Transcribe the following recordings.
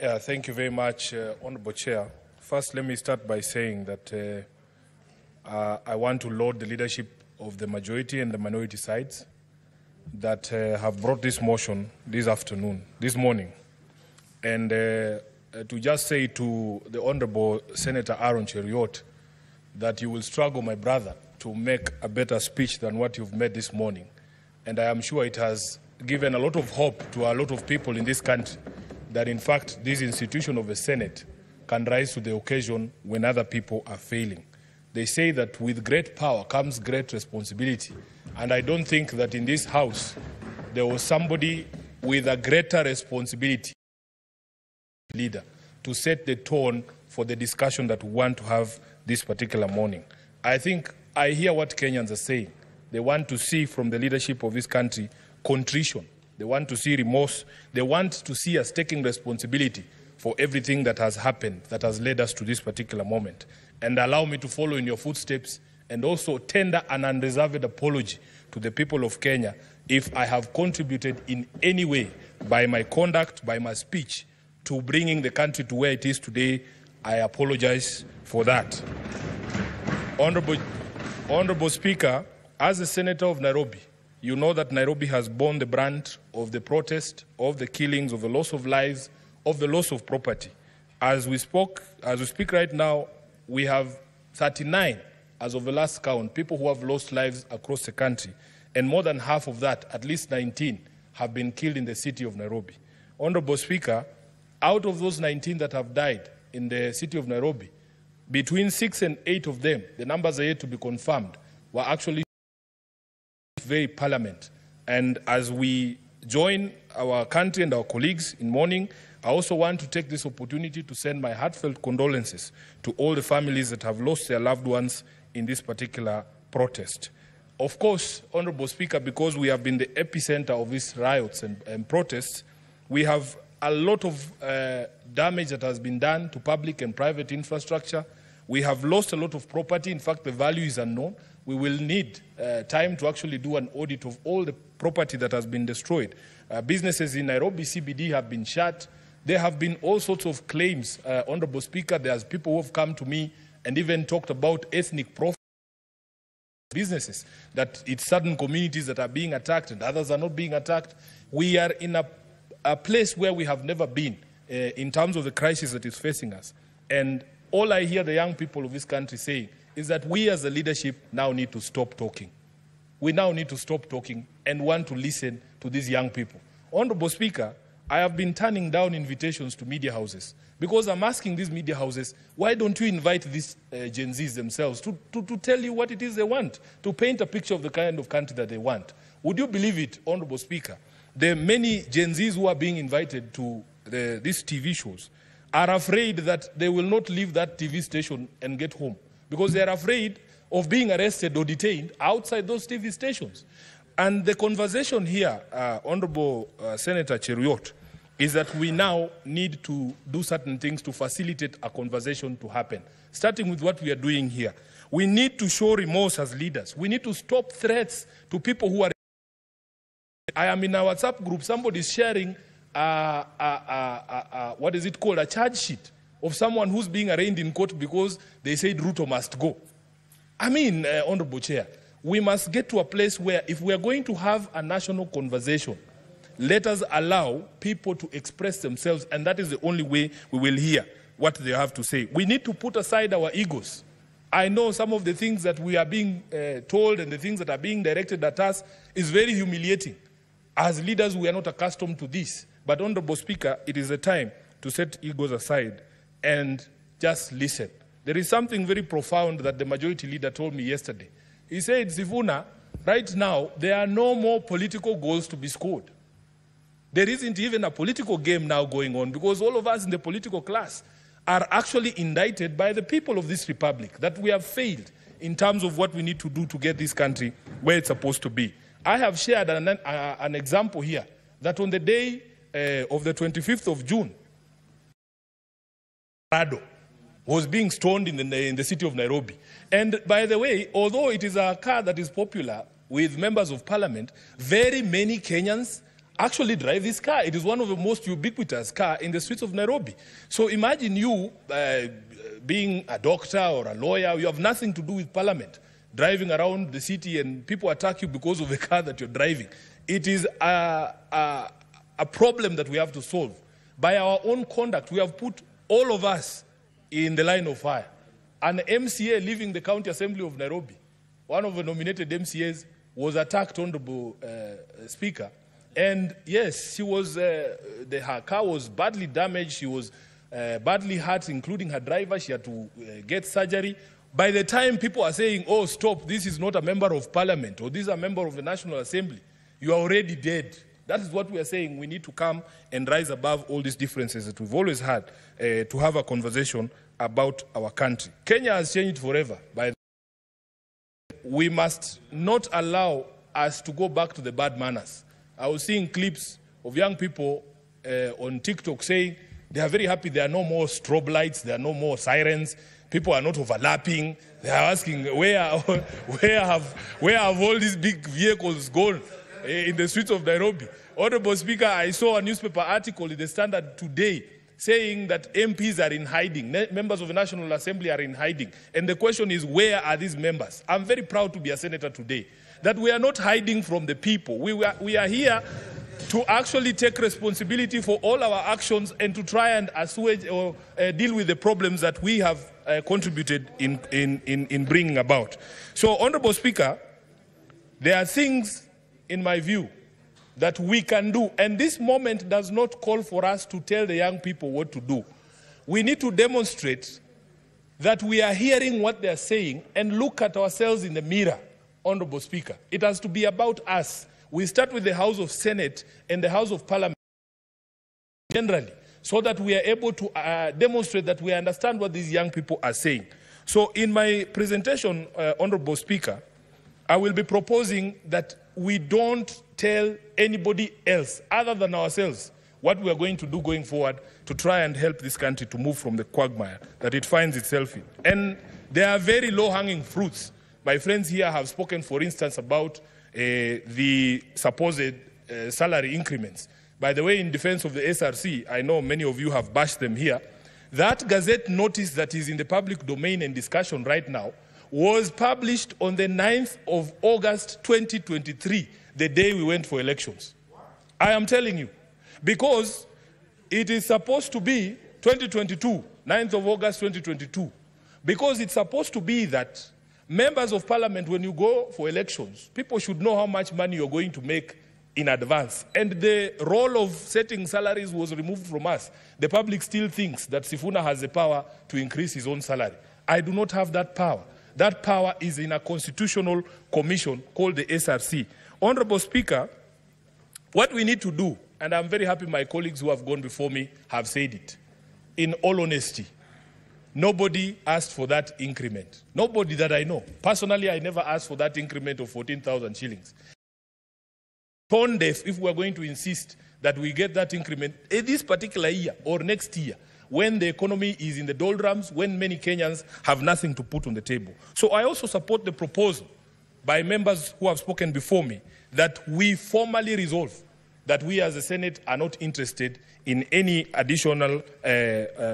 Thank you very much, Honorable Chair. First, let me start by saying that I want to laud the leadership of the majority and the minority sides that have brought this motion this morning. And to just say to the Honorable Senator Aaron Cheruiyot that you will struggle, my brother, to make a better speech than what you've made this morning. And I am sure it has given a lot of hope to a lot of people in this country that, in fact, this institution of the Senate can rise to the occasion when other people are failing. They say that with great power comes great responsibility. And I don't think that in this House there was somebody with a greater responsibility, leader, to set the tone for the discussion that we want to have this particular morning. I think I hear what Kenyans are saying. They want to see from the leadership of this country contrition. They want to see remorse. They want to see us taking responsibility for everything that has happened, that has led us to this particular moment. And allow me to follow in your footsteps and also tender an unreserved apology to the people of Kenya if I have contributed in any way by my conduct, by my speech, to bringing the country to where it is today. I apologize for that. Honorable Speaker, as a senator of Nairobi, you know that Nairobi has borne the brunt of the protest, of the killings, of the loss of lives, of the loss of property. As we speak right now, we have 39, as of the last count, people who have lost lives across the country. And more than half of that, at least 19, have been killed in the city of Nairobi. Honorable Speaker, out of those 19 that have died in the city of Nairobi, between 6 and 8 of them, the numbers are yet to be confirmed, were actually very parliament. And as we join our country and our colleagues in mourning, I also want to take this opportunity to send my heartfelt condolences to all the families that have lost their loved ones in this particular protest. Of course, Honorable Speaker, because we have been the epicenter of these riots and protests, we have a lot of damage that has been done to public and private infrastructure. We have lost a lot of property. In fact, the value is unknown. We will need time to actually do an audit of all the property that has been destroyed. Businesses in Nairobi CBD have been shut. There have been all sorts of claims, Honorable Speaker. There's people who have come to me and even talked about ethnic profiles businesses, that it's certain communities that are being attacked and others are not being attacked. We are in a place where we have never been in terms of the crisis that is facing us. And all I hear the young people of this country saying is that we as a leadership now need to stop talking. We now need to stop talking and want to listen to these young people. Honorable Speaker, I have been turning down invitations to media houses because I'm asking these media houses, why don't you invite these Gen Zs themselves to tell you what it is they want, to paint a picture of the kind of country that they want? Would you believe it, Honorable Speaker? The many Gen Zs who are being invited to these TV shows are afraid that they will not leave that TV station and get home because they are afraid of being arrested or detained outside those TV stations. And the conversation here, Honorable Senator Cheruiyot, is that we now need to do certain things to facilitate a conversation to happen, starting with what we are doing here. We need to show remorse as leaders. We need to stop threats to people who are... I am in a WhatsApp group, somebody is sharing what is it called, a charge sheet of someone who's being arraigned in court because they said Ruto must go. I mean, Honorable Chair, we must get to a place where if we are going to have a national conversation, let us allow people to express themselves, and that is the only way we will hear what they have to say. We need to put aside our egos. I know some of the things that we are being told and the things that are being directed at us is very humiliating. As leaders, we are not accustomed to this. But, Honorable Speaker, it is a time to set egos aside and just listen. There is something very profound that the majority leader told me yesterday. He said, Sifuna, right now, there are no more political goals to be scored. There isn't even a political game now going on because all of us in the political class are actually indicted by the people of this republic that we have failed in terms of what we need to do to get this country where it's supposed to be. I have shared an example here that on the day of the 25th of June, Rado was being stoned in the city of Nairobi. And by the way, although it is a car that is popular with members of parliament, very many Kenyans actually drive this car. It is one of the most ubiquitous car in the streets of Nairobi. So imagine you being a doctor or a lawyer, you have nothing to do with parliament, driving around the city and people attack you because of the car that you're driving. It is a problem that we have to solve. By our own conduct, we have put all of us in the line of fire. An MCA leaving the County Assembly of Nairobi, one of the nominated MCAs, was attacked, Honorable Speaker. And yes, she was, her car was badly damaged. She was badly hurt, including her driver. She had to get surgery. By the time people are saying, oh, stop, this is not a member of parliament, or this is a member of the National Assembly, you are already dead. That is what we are saying. We need to come and rise above all these differences that we've always had to have a conversation about our country. Kenya has changed forever. We must not allow us to go back to the bad manners. I was seeing clips of young people on TikTok saying they are very happy there are no more strobe lights, there are no more sirens, people are not overlapping. They are asking where have all these big vehicles gone in the streets of Nairobi. Honorable Speaker, I saw a newspaper article in the Standard today saying that MPs are in hiding, members of the National Assembly are in hiding. And the question is, where are these members? I'm very proud to be a senator today, that we are not hiding from the people. We are here to actually take responsibility for all our actions and to try and assuage or deal with the problems that we have contributed in bringing about. So, Honorable Speaker, there are things, in my view, that we can do. And this moment does not call for us to tell the young people what to do. We need to demonstrate that we are hearing what they are saying and look at ourselves in the mirror, Honorable Speaker. It has to be about us. We start with the House of Senate and the House of Parliament generally, so that we are able to demonstrate that we understand what these young people are saying. So in my presentation, Honorable Speaker, I will be proposing that we don't tell anybody else other than ourselves what we are going to do going forward to try and help this country to move from the quagmire that it finds itself in. And there are very low-hanging fruits. My friends here have spoken, for instance, about the supposed salary increments. By the way, in defense of the SRC, I know many of you have bashed them here. That Gazette notice that is in the public domain and discussion right now was published on the 9th of August 2023, the day we went for elections. I am telling you, because it is supposed to be 2022, 9th of August 2022, because it's supposed to be that members of parliament, when you go for elections, people should know how much money you're going to make in advance. And the role of setting salaries was removed from us. The public still thinks that Sifuna has the power to increase his own salary. I do not have that power. That power is in a constitutional commission called the SRC. Honorable Speaker, what we need to do, and I'm very happy my colleagues who have gone before me have said it, in all honesty, nobody asked for that increment. Nobody that I know. Personally, I never asked for that increment of 14,000 shillings. Tone deaf if we're going to insist that we get that increment this particular year or next year, when the economy is in the doldrums, when many Kenyans have nothing to put on the table. So I also support the proposal by members who have spoken before me that we formally resolve that we as a Senate are not interested in any additional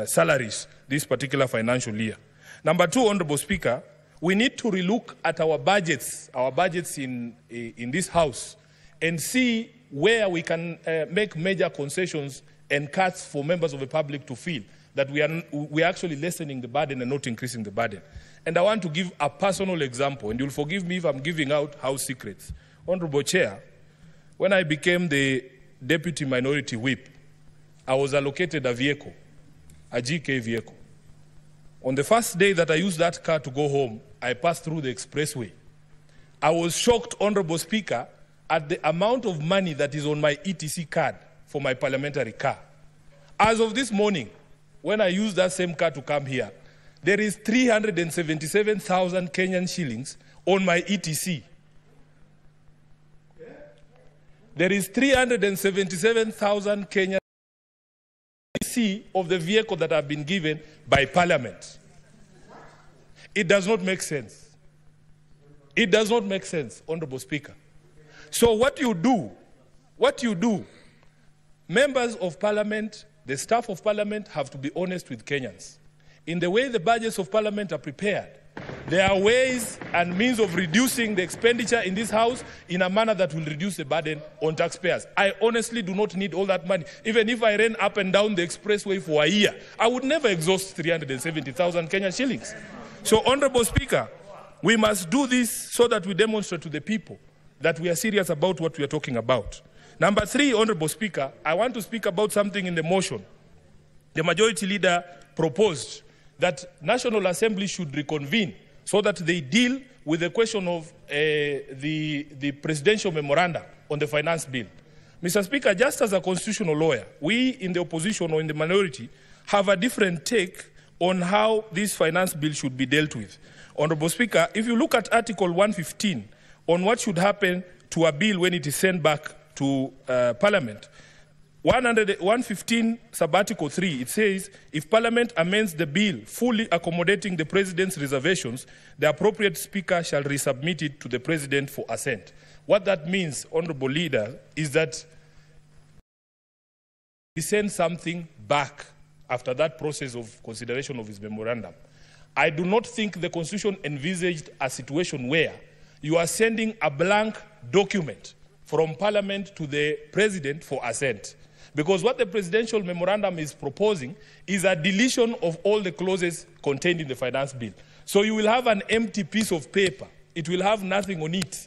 salaries this particular financial year. Number two, Honorable Speaker, we need to relook at our budgets in this House, and see where we can make major concessions and cuts for members of the public to feel that we are actually lessening the burden and not increasing the burden. And I want to give a personal example, and you'll forgive me if I'm giving out house secrets. Honorable Chair, when I became the Deputy Minority Whip, I was allocated a vehicle, a GK vehicle. On the first day that I used that car to go home, I passed through the expressway. I was shocked, Honorable Speaker, at the amount of money that is on my ETC card for my parliamentary car. As of this morning, when I used that same car to come here, there is 377,000 Kenyan shillings on my ETC. There is 377,000 Kenyan ETC of the vehicle that have been given by Parliament. It does not make sense. It does not make sense, Honorable Speaker. So what you do what you do, members of parliament, the staff of parliament have to be honest with Kenyans. In the way the budgets of parliament are prepared, there are ways and means of reducing the expenditure in this house in a manner that will reduce the burden on taxpayers. I honestly do not need all that money. Even if I ran up and down the expressway for a year, I would never exhaust 370,000 Kenyan shillings. So, Honorable Speaker, we must do this so that we demonstrate to the people that we are serious about what we are talking about. Number 3, Honorable Speaker, I want to speak about something in the motion. The Majority Leader proposed that National Assembly should reconvene so that they deal with the question of the presidential memorandum on the finance bill. Mr. Speaker, just as a constitutional lawyer, we in the opposition or in the minority have a different take on how this finance bill should be dealt with. Honorable Speaker, if you look at Article 115 on what should happen to a bill when it is sent back to Parliament, 115 sub-article 3, it says, if Parliament amends the bill fully accommodating the President's reservations, the appropriate Speaker shall resubmit it to the President for assent. What that means, Honourable Leader, is that he sends something back after that process of consideration of his memorandum. I do not think the Constitution envisaged a situation where you are sending a blank document from Parliament to the President for assent. Because what the presidential memorandum is proposing is a deletion of all the clauses contained in the finance bill. So you will have an empty piece of paper. It will have nothing on it.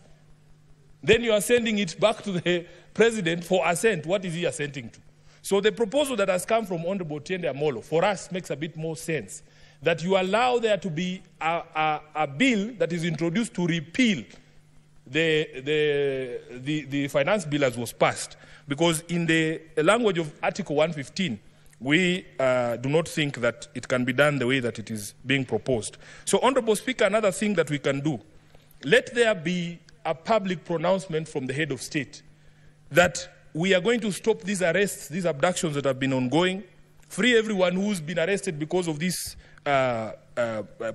Then you are sending it back to the president for assent. What is he assenting to? So the proposal that has come from Honorable Tiende Amolo, for us, makes a bit more sense. That you allow there to be a bill that is introduced to repeal the finance bill as was passed. Because in the language of Article 115, we do not think that it can be done the way that it is being proposed. So, Honourable Speaker, another thing that we can do, let there be a public pronouncement from the head of state that we are going to stop these arrests, these abductions that have been ongoing, free everyone who's been arrested because of this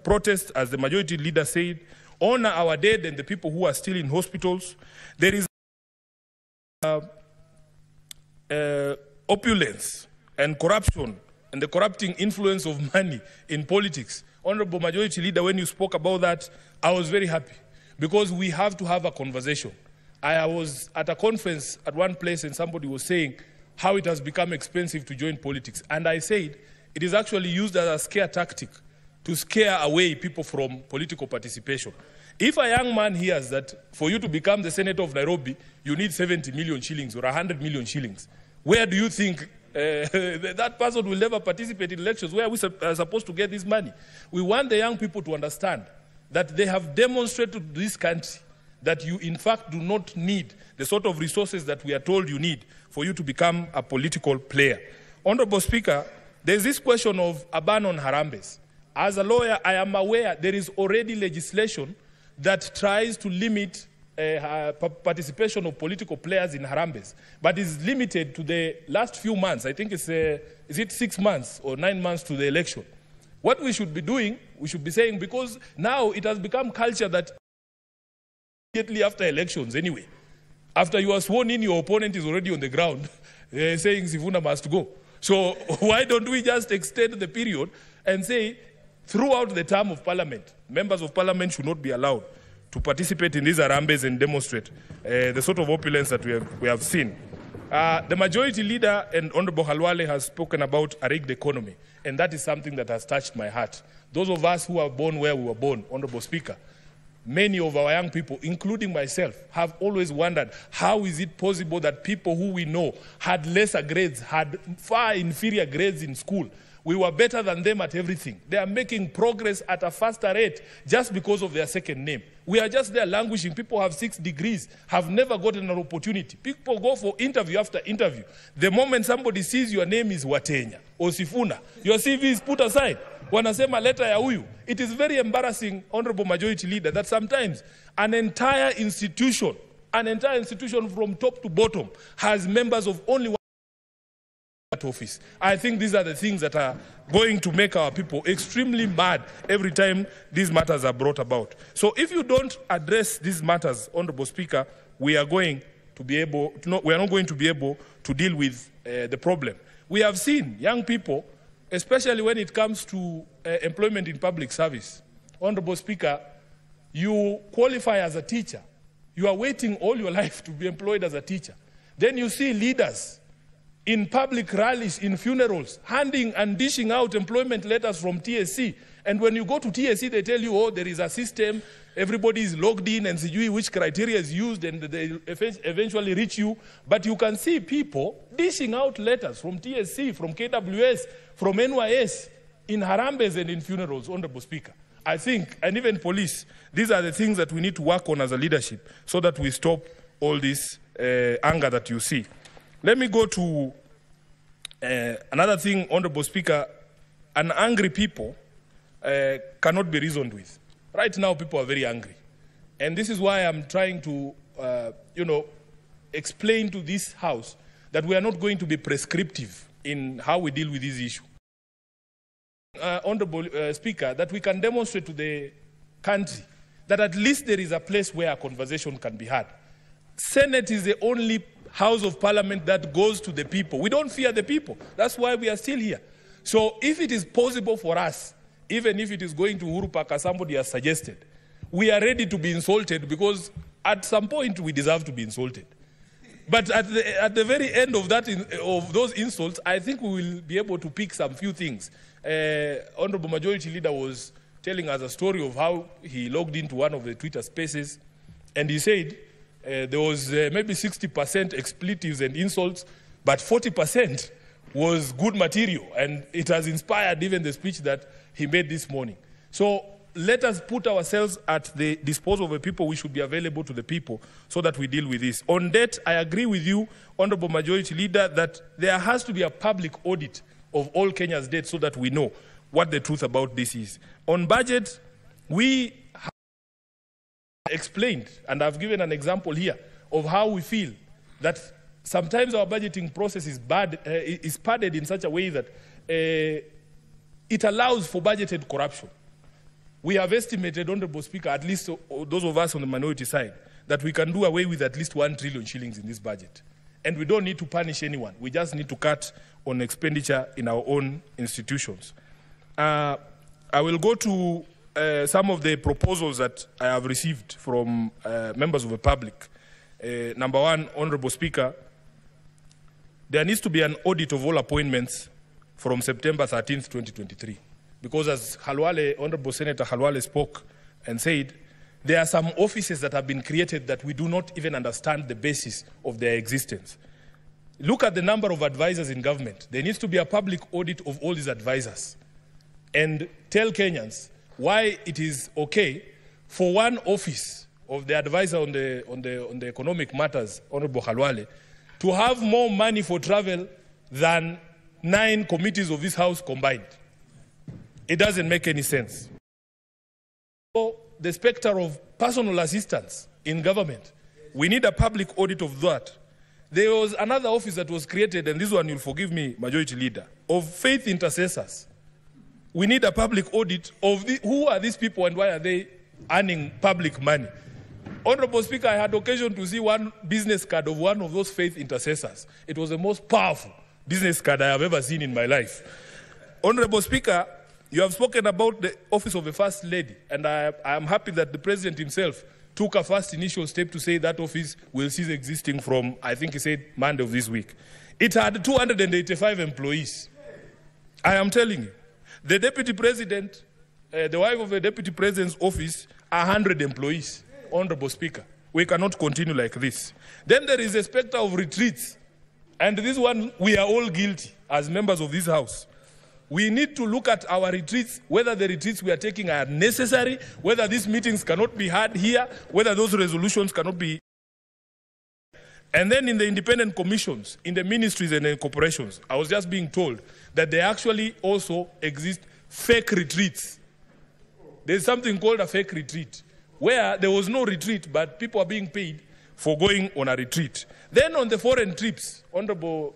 protest, as the Majority Leader said, honor our dead and the people who are still in hospitals. There is opulence and corruption and the corrupting influence of money in politics. Honorable Majority Leader, when you spoke about that, I was very happy because we have to have a conversation. I was at a conference at one place and somebody was saying how it has become expensive to join politics. And I said it is actually used as a scare tactic to scare away people from political participation. If a young man hears that for you to become the Senator of Nairobi, you need 70 million shillings or 100 million shillings, where do you think that person will never participate in elections? Where are we supposed to get this money? We want the young people to understand that they have demonstrated to this country that you in fact do not need the sort of resources that we are told you need for you to become a political player. Honorable Speaker, there's this question of a ban on harambes. As a lawyer, I am aware there is already legislation that tries to limit participation of political players in harambes, but is limited to the last few months. I think it's, is it 6 months or 9 months to the election? What we should be doing, we should be saying, because now it has become culture that immediately after elections anyway, after you are sworn in, your opponent is already on the ground saying Sifuna must go. So why don't we just extend the period and say throughout the term of parliament, members of parliament should not be allowed to participate in these harambes and demonstrate the sort of opulence that we have seen. The Majority Leader and Honorable Halwale has spoken about a rigged economy, and that is something that has touched my heart. Those of us who are born where we were born, Honorable Speaker, many of our young people, including myself, have always wondered how is it possible that people who we know had lesser grades, had far inferior grades in school. We were better than them at everything. They are making progress at a faster rate just because of their second name. We are just there languishing. People have 6 degrees, have never gotten an opportunity. People go for interview after interview. The moment somebody sees your name is Watenya or Sifuna, your CV is put aside. Wanasema leta ya huyu. It is very embarrassing, Honorable Majority Leader, that sometimes an entire institution from top to bottom has members of only one office. I think these are the things that are going to make our people extremely mad every time these matters are brought about. So if you don't address these matters, Honorable Speaker, we are going to be able to deal with the problem. We have seen young people, especially when it comes to employment in public service. Honorable Speaker, you qualify as a teacher. You are waiting all your life to be employed as a teacher. Then you see leaders in public rallies, in funerals, handing and dishing out employment letters from TSC. And when you go to TSC, they tell you, oh, there is a system, everybody is logged in, and see which criteria is used, and they eventually reach you. But you can see people dishing out letters from TSC, from KWS, from NYS, in Harambes and in funerals, Honorable Speaker. I think, and even police, these are the things that we need to work on as a leadership so that we stop all this anger that you see. Let me go to another thing, Honorable Speaker. An angry people cannot be reasoned with. Right now, people are very angry. And this is why I'm trying to, explain to this House that we are not going to be prescriptive in how we deal with this issue. Honorable Speaker, that we can demonstrate to the country that at least there is a place where a conversation can be had. Senate is the only House of Parliament that goes to the people. We don't fear the people. That's why we are still here. So if it is possible for us, even if it is going to Uhuru Park, as somebody has suggested, we are ready to be insulted because at some point we deserve to be insulted. But at the very end of those insults, I think we will be able to pick some few things. Honorable Majority Leader was telling us a story of how he logged into one of the Twitter spaces, and he said there was maybe 60% expletives and insults, but 40% was good material, and it has inspired even the speech that he made this morning. So let us put ourselves at the disposal of the people. We should be available to the people so that we deal with this. On debt, I agree with you, Honorable Majority Leader, that there has to be a public audit of all Kenya's debt so that we know what the truth about this is. On budget, we have explained, and I've given an example here, of how we feel that sometimes our budgeting process is padded in such a way that it allows for budgeted corruption. We have estimated, Honorable Speaker, at least those of us on the minority side, that we can do away with at least 1 trillion shillings in this budget. And we don't need to punish anyone. We just need to cut on expenditure in our own institutions. I will go to some of the proposals that I have received from members of the public. Number one, Honorable Speaker, there needs to be an audit of all appointments from September 13th, 2023. Because as Honorable Senator Halwale spoke and said, there are some offices that have been created that we do not even understand the basis of their existence. Look at the number of advisors in government. There needs to be a public audit of all these advisors. And tell Kenyans why it is okay for one office of the advisor on the economic matters, Honorable Halwale, to have more money for travel than 9 committees of this House combined. It doesn't make any sense. So the specter of personal assistance in government, we need a public audit of that. There was another office that was created, and this one you'll forgive me, Majority Leader, of faith intercessors. We need a public audit of who are these people and why are they earning public money. Honorable Speaker, I had occasion to see one business card of one of those faith intercessors. It was the most powerful business card I have ever seen in my life. Honorable Speaker, you have spoken about the office of the First Lady, and I am happy that the President himself took a first initial step to say that office will cease existing from, I think he said, Monday of this week. It had 285 employees. I am telling you, the Deputy President, the wife of the Deputy President's office, 100 employees. Honorable Speaker, we cannot continue like this. Then there is a specter of retreats, and this one, we are all guilty as members of this House. We need to look at our retreats, whether the retreats we are taking are necessary, whether these meetings cannot be had here, whether those resolutions cannot be. And then in the independent commissions, in the ministries and in corporations, I was just being told that there actually also exist fake retreats. There's something called a fake retreat, where there was no retreat, but people are being paid for going on a retreat. Then on the foreign trips, Honorable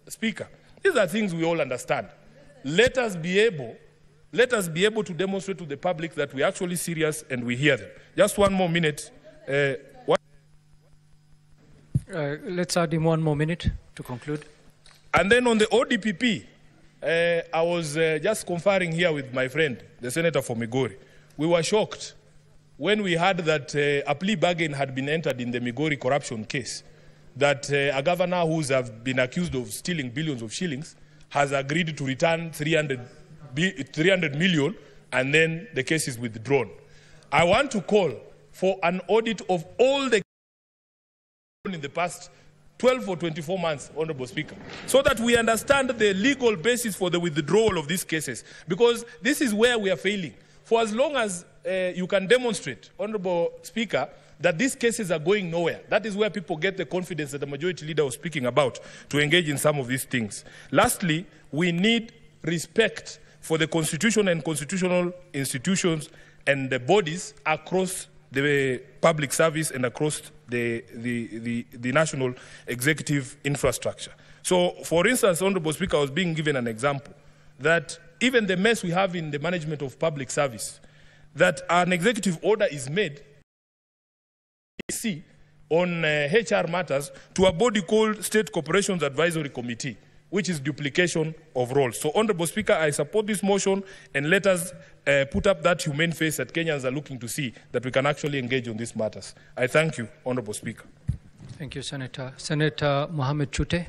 Speaker, these are things we all understand. Let us be able to demonstrate to the public that we're actually serious and we hear them. Just one more minute. Let's add him 1 more minute to conclude. And then on the ODPP, I was just conferring here with my friend, the senator for Migori. We were shocked when we heard that a plea bargain had been entered in the Migori corruption case, that a governor who's have been accused of stealing billions of shillings has agreed to return 300 million, and then the case is withdrawn. I want to call for an audit of all the in the past 12 or 24 months, Honorable Speaker, so that we understand the legal basis for the withdrawal of these cases, because this is where we are failing. For as long as you can demonstrate, Honorable Speaker, that these cases are going nowhere, that is where people get the confidence that the majority leader was speaking about to engage in some of these things. Lastly, we need respect for the Constitution and constitutional institutions and the bodies across the public service and across the national executive infrastructure. So, for instance, Honorable Speaker, I was being given an example that even the mess we have in the management of public service, that an executive order is made on HR matters to a body called State Corporations Advisory Committee, which is duplication of roles. So, Honorable Speaker, I support this motion, and let us put up that humane face that Kenyans are looking to see, that we can actually engage on these matters. I thank you, Honorable Speaker. Thank you, Senator. Senator Mohamed Chute.